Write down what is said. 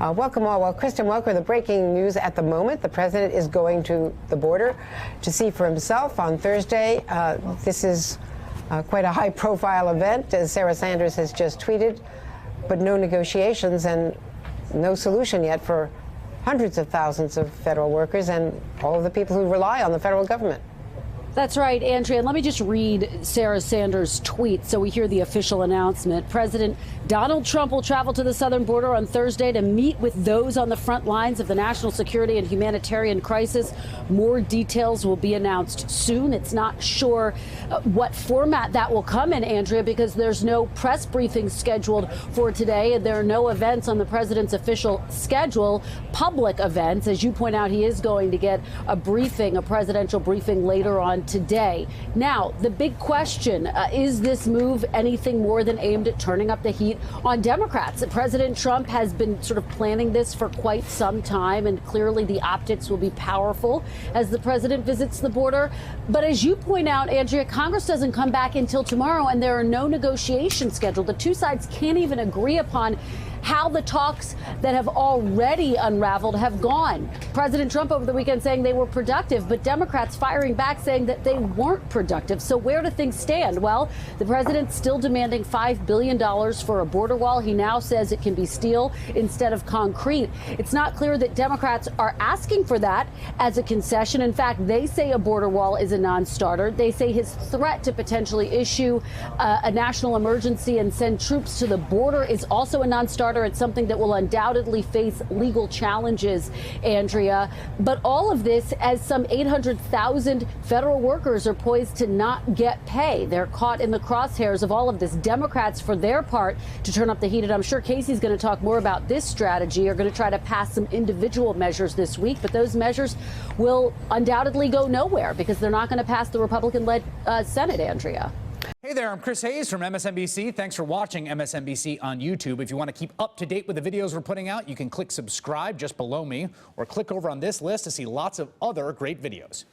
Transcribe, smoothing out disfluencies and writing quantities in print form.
Welcome all. Well, Kristen Welker, the breaking news at the moment. The president is going to the border to see for himself on Thursday. This is quite a high-profile event, as Sarah Sanders has just tweeted, but no negotiations and no solution yet for hundreds of thousands of federal workers and all of the people who rely on the federal government. That's right, Andrea. And let me just read Sarah Sanders' tweet so we hear the official announcement. President Donald Trump will travel to the southern border on Thursday to meet with those on the front lines of the national security and humanitarian crisis. More details will be announced soon. It's not sure what format that will come in, Andrea, because there's no press briefing scheduled for today, and there are no events on the president's official schedule, public events. As you point out, he is going to get a briefing, a presidential briefing later on today. Now, the big question, is this move anything more than aimed at turning up the heat on Democrats? President Trump has been sort of planning this for quite some time, and clearly the optics will be powerful as the president visits the border. But as you point out, Andrea, Congress doesn't come back until tomorrow, and there are no negotiations scheduled. The two sides can't even agree upon how the talks that have already unraveled have gone. President Trump over the weekend saying they were productive, but Democrats firing back saying that they weren't productive. So where do things stand? Well, the president's still demanding $5 billion for a border wall. He now says it can be steel instead of concrete. It's not clear that Democrats are asking for that as a concession. In fact, they say a border wall is a non-starter. They say his threat to potentially issue a national emergency and send troops to the border is also a non-starter. It's something that will undoubtedly face legal challenges, Andrea. But all of this as some 800,000 federal workers are poised to not get pay. They're caught in the crosshairs of all of this. Democrats, for their part, to turn up the heat, and I'm sure Casey's going to talk more about this strategy, are going to try to pass some individual measures this week. But those measures will undoubtedly go nowhere because they're not going to pass the Republican-led Senate, Andrea. Hey there, I'm Chris Hayes from MSNBC. Thanks for watching MSNBC on YouTube. If you want to keep up to date with the videos we're putting out, you can click subscribe just below me or click over on this list to see lots of other great videos.